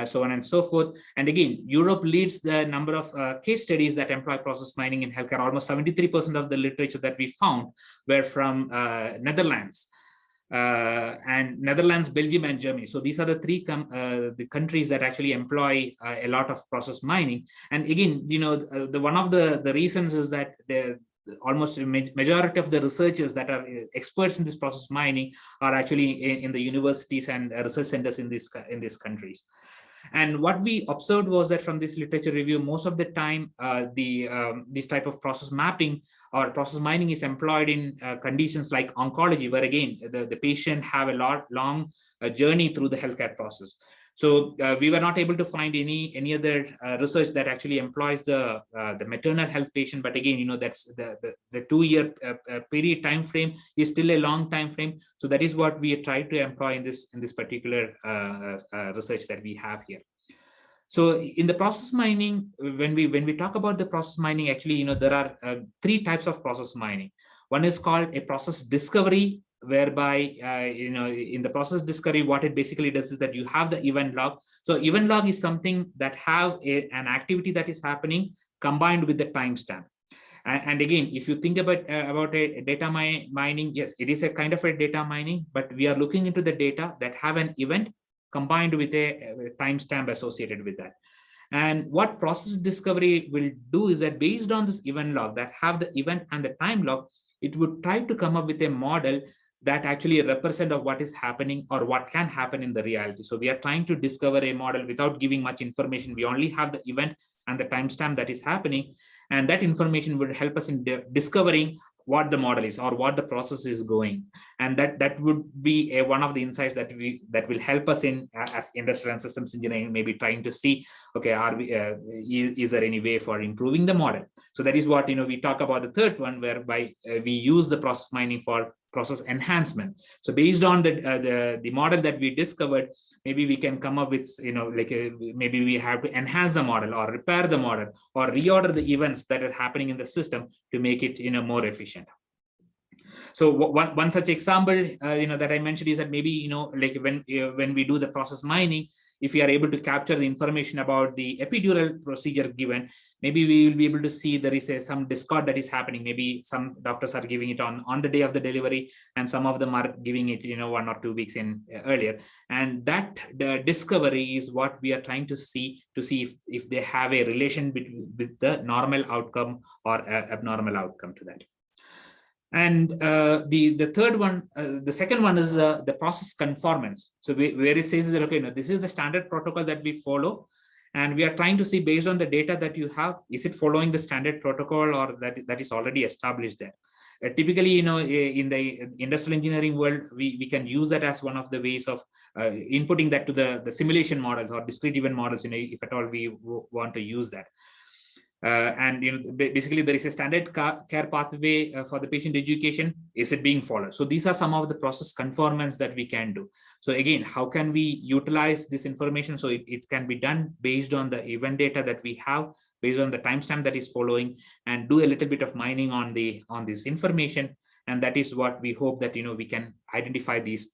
so on and so forth. And again, Europe leads the number of case studies that employ process mining in healthcare. Almost 73% of the literature that we found were from Netherlands. And Netherlands, Belgium, and Germany. So these are the three the countries that actually employ a lot of process mining. And again, one of the reasons is that almost a majority of the researchers that are experts in this process mining are actually in the universities and research centers in these countries. And what we observed was that from this literature review, most of the time, this type of process mapping or process mining is employed in conditions like oncology, where again, the patient have a long journey through the healthcare process. So we were not able to find any other research that actually employs the maternal health patient. But again, that's the 2-year period time frame is still a long time frame. So that is what we try to employ in this particular research that we have here. So in the process mining, when we talk about the process mining, actually, there are 3 types of process mining. One is called a process discovery, whereby in the process discovery, what it basically does is that you have the event log. So event log is something that have an activity that is happening combined with the timestamp. And again, if you think about a data mining, yes, it is a kind of a data mining, but we are looking into the data that have an event combined with a timestamp associated with that. And what process discovery will do is that based on this event log that have the event and the time log, it would try to come up with a model that actually represent of what is happening or what can happen in the reality. So we are trying to discover a model without giving much information. We only have the event and the timestamp that is happening. And that information would help us in discovering what the model is or what the process is going. And that would be one of the insights that will help us in as industrial and systems engineering, maybe trying to see, okay, is there any way for improving the model? So that is what we talk about the third one, whereby we use the process mining for process enhancement. So based on the model that we discovered, maybe we can come up with maybe we have to enhance the model or repair the model or reorder the events that are happening in the system to make it more efficient. So one such example that I mentioned is that maybe when we do the process mining, if we are able to capture the information about the epidural procedure given, maybe we will be able to see there is some discord that is happening. Maybe some doctors are giving it on the day of the delivery, and some of them are giving it 1 or 2 weeks in earlier. And that the discovery is what we are trying to see if they have a relation with the normal outcome or abnormal outcome to that. And the third one, the second one is the process conformance. So where it says that, okay, this is the standard protocol that we follow, and we are trying to see based on the data that you have, is it following the standard protocol or that is already established there. Typically, in the industrial engineering world, we can use that as one of the ways of inputting that to the simulation models or discrete event models, if at all we want to use that. And basically there is a standard care pathway for the patient education. Is it being followed? So these are some of the process conformance that we can do. So again, how can we utilize this information? So it can be done based on the event data that we have, based on the timestamp that is following, and do a little bit of mining on this information. And that is what we hope that we can identify these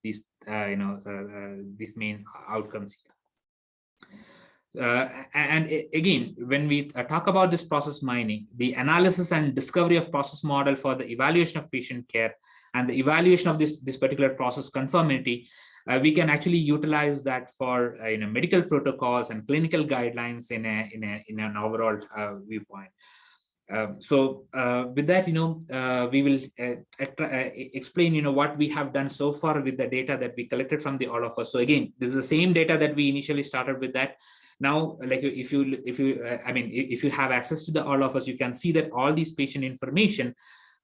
main outcomes here. And again, when we talk about this process mining, the analysis and discovery of process model for the evaluation of patient care and the evaluation of this particular process conformity, we can actually utilize that for medical protocols and clinical guidelines in an overall viewpoint. With that, we will explain, what we have done so far with the data that we collected from all of us. So again, this is the same data that we initially started with that. Now, like if you have access to all of us, you can see that all these patient information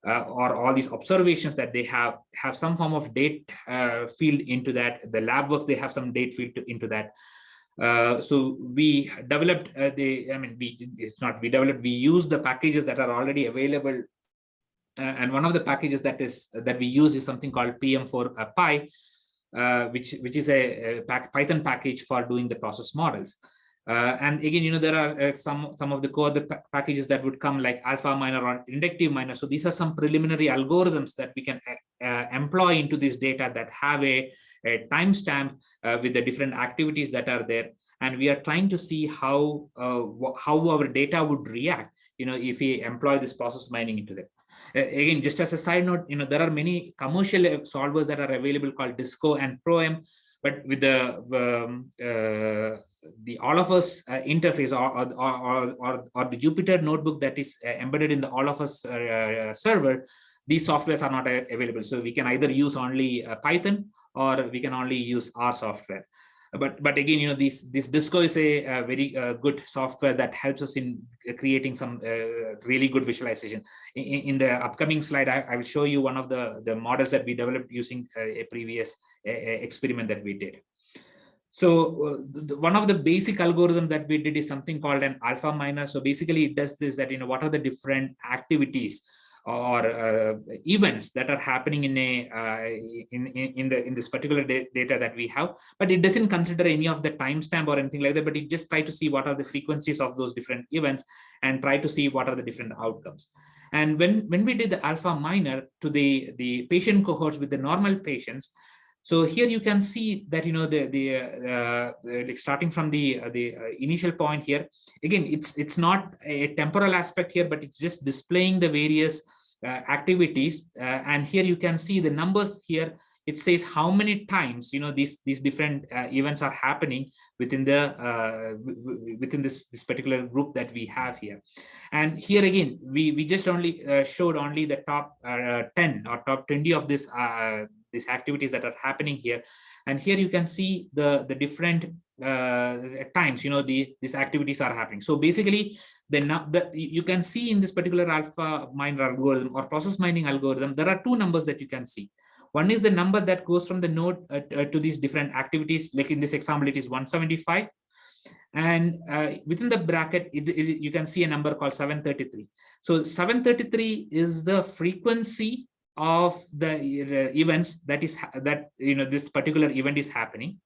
or all these observations that they have some form of date field into that. The lab works, they have some date field into that. So we developed we use the packages that are already available and one of the packages that we use is something called PM4Py, which is a Python package for doing the process models. And again, there are some of the core packages that would come like alpha minor or inductive minor. So these are some preliminary algorithms that we can employ into this data that have a timestamp with the different activities that are there. And we are trying to see how our data would react, if we employ this process mining into that. Again, just as a side note, there are many commercial solvers that are available called Disco and ProM, but with the All of Us interface or the Jupyter notebook that is embedded in the All of Us server, these softwares are not available. So we can either use only Python or we can only use our software. But again, this Disco is a very good software that helps us in creating some really good visualization. In the upcoming slide, I will show you one of the models that we developed using a previous experiment that we did. So one of the basic algorithm that we did is something called an alpha miner. So basically it does this, that what are the different activities or events that are happening in this particular data that we have, but it doesn't consider any of the timestamp or anything like that, but it just try to see what are the frequencies of those different events and try to see what are the different outcomes. And when we did the alpha minor to the patient cohorts with the normal patients, so here you can see that like starting from the initial point here, again it's not a temporal aspect here, but it's just displaying the various activities, and here you can see the numbers here. It says how many times these different events are happening within this particular group that we have here. And here again we just only showed only the top 10 or top 20 of these activities that are happening here. And here you can see the different times these activities are happening. So basically you can see in this particular alpha miner algorithm or process mining algorithm, there are two numbers that you can see. One is the number that goes from the node to these different activities. Like in this example, it is 175. And within the bracket, you can see a number called 733. So 733 is the frequency of the events this particular event is happening.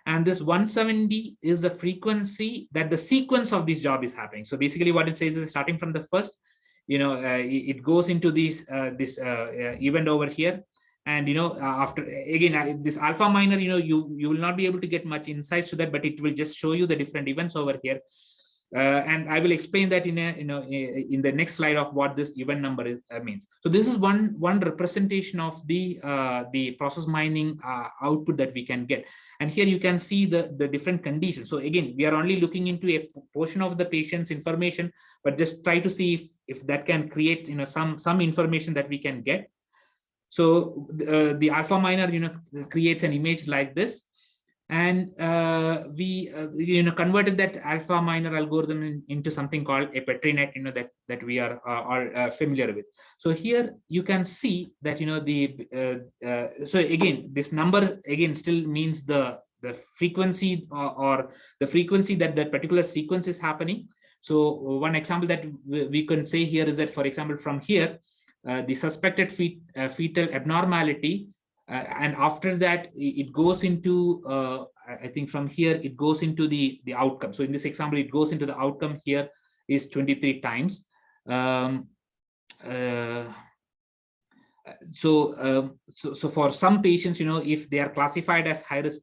And this 170 is the frequency that the sequence of this job is happening. So basically what it says is starting from the first, it goes into this event over here. And after again this alpha miner, you will not be able to get much insights to that, but it will just show you the different events over here. And I will explain that in the next slide of what this event number means. So this is one representation of the process mining output that we can get. And here you can see the different conditions. So again, we are only looking into a portion of the patient's information, but just try to see if that can create some information that we can get. So the alpha miner creates an image like this. And we converted that alpha miner algorithm into something called a Petri net, that we are all familiar with. So here you can see that so again this number again still means the frequency or the frequency that particular sequence is happening. So one example that we can say here is that, for example, from here the suspected fetal abnormality. And after that, it goes into, I think from here, it goes into the outcome. So in this example, it goes into the outcome here is 23 times. So for some patients, if they are classified as high-risk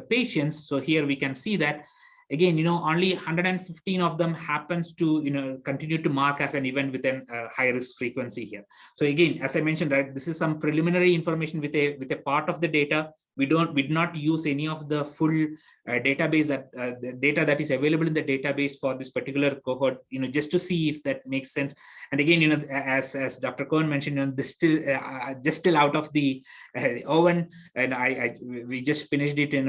patients, so here we can see that, again, only 115 of them happens to, continue to mark as an event with a high risk frequency here. So again, as I mentioned, right, this is some preliminary information with a part of the data. We did not use any of the full database the data that is available in the database for this particular cohort, just to see if that makes sense. And again, as Dr. Cohen mentioned, this still just still out of the oven, and we just finished it in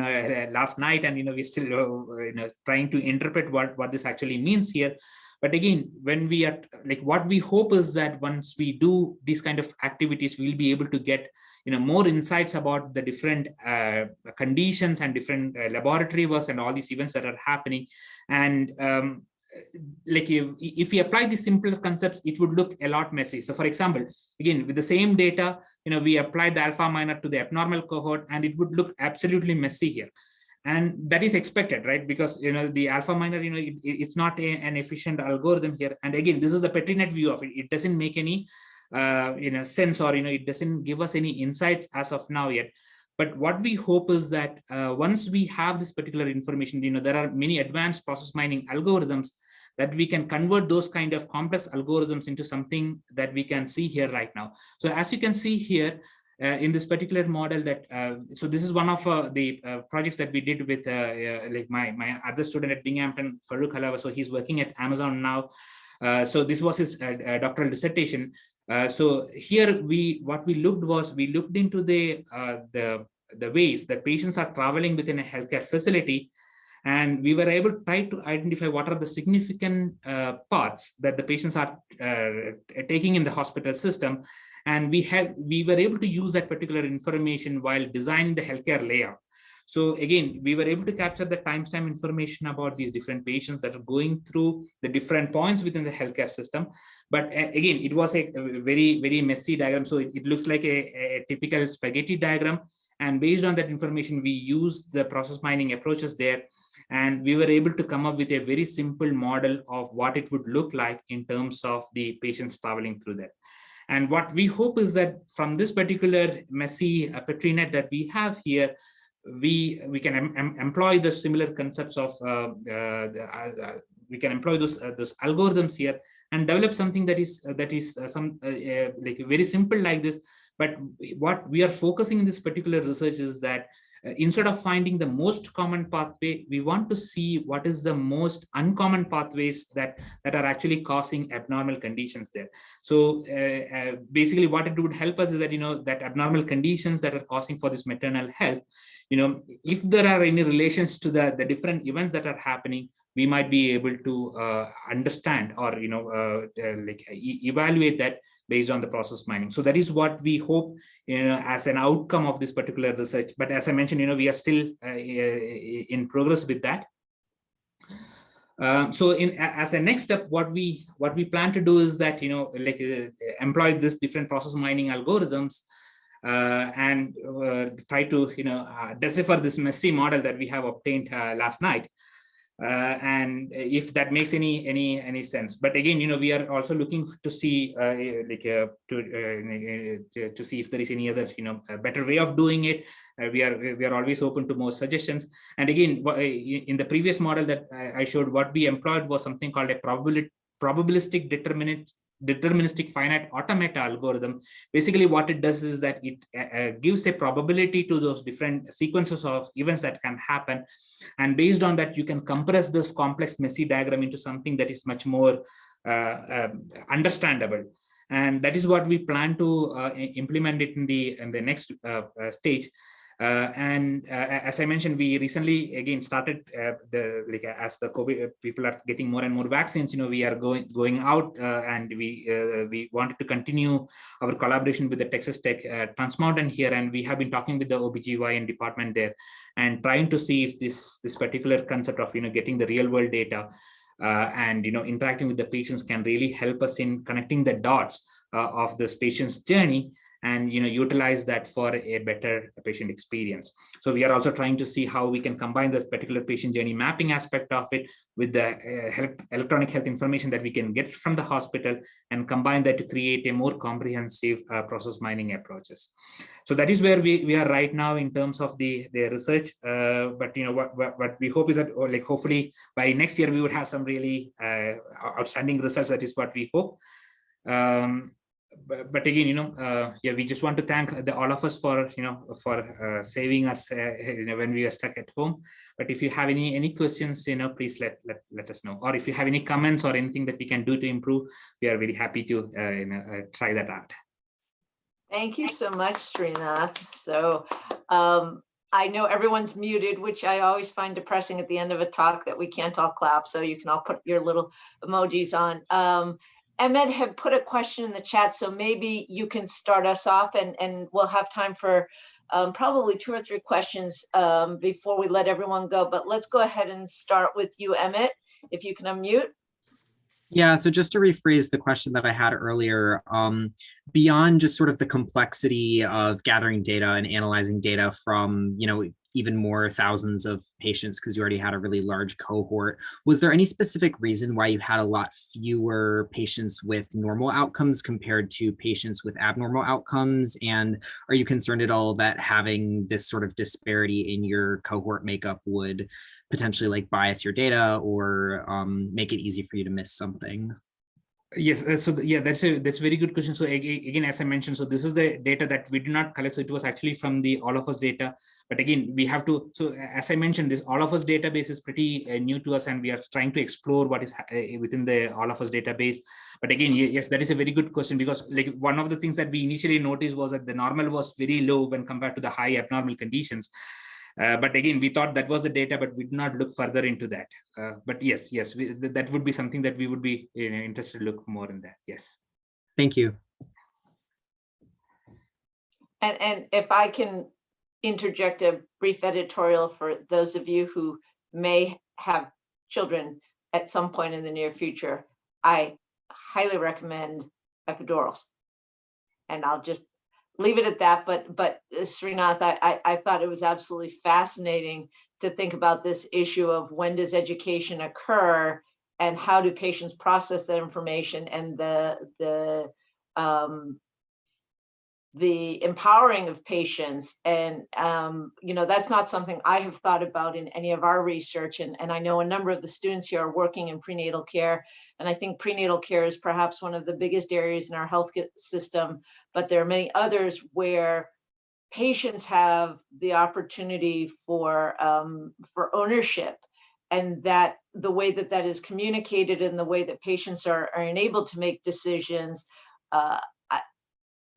last night, and we're still trying to interpret what this actually means here. But again, when we are like, what we hope is that once we do these kind of activities, we'll be able to get more insights about the different conditions and different laboratory works and all these events that are happening. And like if we apply the simpler concepts, it would look a lot messy. So for example, again, with the same data, we applied the alpha minor to the abnormal cohort, and it would look absolutely messy here. And that is expected, right? Because the alpha minor, it's not an efficient algorithm here. And again, this is the PetriNet view of it. It doesn't make any sense, or it doesn't give us any insights as of now yet. But what we hope is that once we have this particular information, there are many advanced process mining algorithms that we can convert those kind of complex algorithms into something that we can see here right now. So as you can see here, in this particular model that, so this is one of the projects that we did with like my other student at Binghamton, Farooq Halawa. So he's working at Amazon now. So this was his doctoral dissertation. So here what we looked into the ways that patients are traveling within a healthcare facility, and we were able to try to identify what are the significant paths that the patients are taking in the hospital system. And we were able to use that particular information while designing the healthcare layout. So again, we were able to capture the timestamp information about these different patients that are going through the different points within the healthcare system. But again, it was a very, very messy diagram. So it looks like a typical spaghetti diagram. And based on that information, we used the process mining approaches there. And we were able to come up with a very simple model of what it would look like in terms of the patients traveling through that. And what we hope is that from this particular messy PetriNet that we have here, we can employ the similar concepts of we can employ those algorithms here and develop something that is like very simple like this. But what we are focusing in this particular research is that instead of finding the most common pathway, we want to see what is the most uncommon pathways that are actually causing abnormal conditions there. So basically what it would help us is that, that abnormal conditions that are causing for this maternal health, if there are any relations to the different events that are happening, we might be able to understand or, evaluate that based on the process mining. So that is what we hope, as an outcome of this particular research. But as I mentioned, we are still in progress with that. So as a next step, what we plan to do is that, employ this different process mining algorithms and try to, decipher this messy model that we have obtained last night. And if that makes any sense. But again, we are also looking to see to see if there is any other a better way of doing it. We are always open to more suggestions. And again, in the previous model that I showed, what we employed was something called a probabilistic deterministic finite automata algorithm. Basically what it does is that it gives a probability to those different sequences of events that can happen, and based on that you can compress this complex messy diagram into something that is much more understandable. And that is what we plan to implement it in the next stage. As I mentioned, we recently again started as the COVID people are getting more and more vaccines. We are going out and we wanted to continue our collaboration with the Texas Tech Trans Mountain here, and we have been talking with the OBGYN department there and trying to see if this particular concept of getting the real world data and interacting with the patients can really help us in connecting the dots of this patient's journey and utilize that for a better patient experience. So we are also trying to see how we can combine this particular patient journey mapping aspect of it with the electronic health information that we can get from the hospital and combine that to create a more comprehensive process mining approaches. So that is where we are right now in terms of the research. But what we hope is that hopefully by next year we would have some really outstanding results. That is what we hope. But again, yeah, we just want to thank all of us for saving us when we are stuck at home. But if you have any questions, please let us know. Or if you have any comments or anything that we can do to improve, we are very happy to try that out. Thank you so much, Sreenath. So I know everyone's muted, which I always find depressing at the end of a talk that we can't all clap. So you can all put your little emojis on. Ahmed had put a question in the chat, so maybe you can start us off and we'll have time for probably 2 or 3 questions before we let everyone go. But let's go ahead and start with you, Emmett, if you can unmute. Yeah, so just to rephrase the question that I had earlier, beyond just sort of the complexity of gathering data and analyzing data from, even more thousands of patients, because you already had a really large cohort, was there any specific reason why you had a lot fewer patients with normal outcomes compared to patients with abnormal outcomes? And are you concerned at all that having this sort of disparity in your cohort makeup would potentially like bias your data or make it easy for you to miss something? Yes, yeah, that's a very good question. So again, as I mentioned, so this is the data that we did not collect. So it was actually from the all of us data. But again, we have to. So as I mentioned, this all of us database is pretty new to us, and we are trying to explore what is within the all of us database. But again, yes, that is a very good question, because like one of the things that we initially noticed was that the normal was very low when compared to the high abnormal conditions. But again, we thought that was the data, but we did not look further into that. But yes, that would be something that we would be interested to look more in that. Yes. Thank you. And if I can interject a brief editorial for those of you who may have children at some point in the near future, I highly recommend epidurals. And I'll just leave it at that. But Sreenath, I thought it was absolutely fascinating to think about this issue of when does education occur and how do patients process that information, and the empowering of patients. And that's not something I have thought about in any of our research, and I know a number of the students here are working in prenatal care, and I think prenatal care is perhaps one of the biggest areas in our health system, but there are many others where patients have the opportunity for ownership, and that the way that is communicated and the way that patients are enabled to make decisions,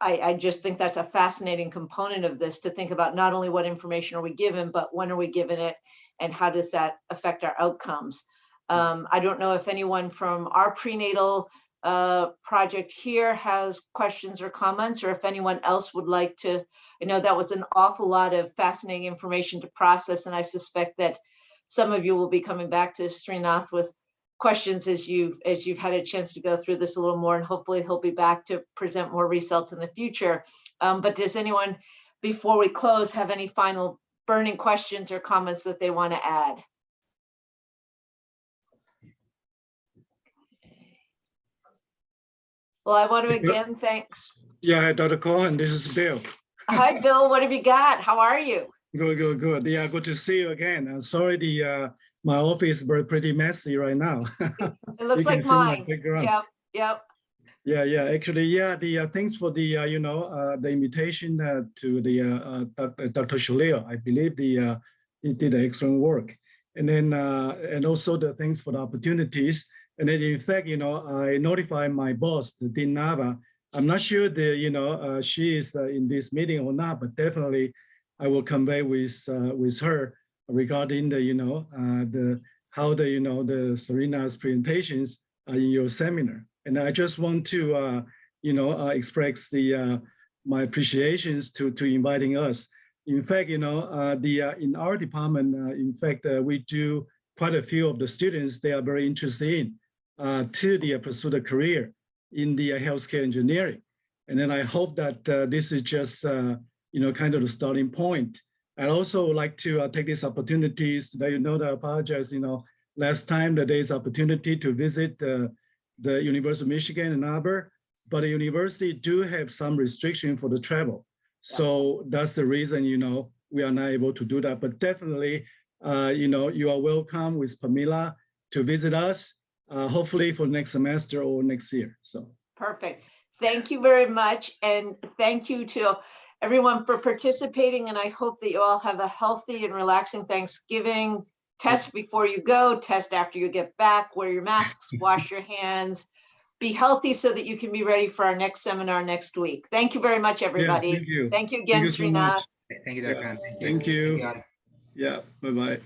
I just think that's a fascinating component of this, to think about not only what information are we given, but when are we given it, and how does that affect our outcomes. I don't know if anyone from our prenatal project here has questions or comments, or if anyone else would like to. I know that was an awful lot of fascinating information to process, and I suspect that some of you will be coming back to Sreenath with questions as you've had a chance to go through this a little more, and hopefully he'll be back to present more results in the future. But does anyone, before we close, have any final burning questions or comments that they want to add? Well, I want to again thanks. Yeah, Dr. Cohen, this is Bill. Hi, Bill. What have you got? How are you? Good. Yeah, good to see you again. I'm sorry, my office is pretty messy right now. It looks like mine. Yep. Yeah. Actually, yeah. Thanks for the the invitation to the Dr. Chalil. I believe he did excellent work, and then and also the thanks for the opportunities. And then in fact, I notified my boss, Dean Nava. I'm not sure she is in this meeting or not, but definitely I will convey with her regarding the how the Sreenath's presentations are in your seminar. And I just want to express my appreciations to inviting us. In fact, in our department, in fact, we do quite a few of the students they are very interested in to pursue a career in the healthcare engineering. And then I hope that this is just kind of the starting point. I'd also like to take this opportunity to let you know that I apologize. Last time that there's opportunity to visit the University of Michigan and Ann Arbor, but the university do have some restriction for the travel. So that's the reason, we are not able to do that. But definitely, you are welcome with Pamela to visit us, hopefully for next semester or next year. So perfect. Thank you very much. And thank you to everyone for participating. And I hope that you all have a healthy and relaxing Thanksgiving. Test before you go, test after you get back, wear your masks, wash your hands, be healthy so that you can be ready for our next seminar next week. Thank you very much, everybody. Yeah, thank you. Thank you again, Sreenath. Thank you, Dr. Thank you. Yeah, bye-bye.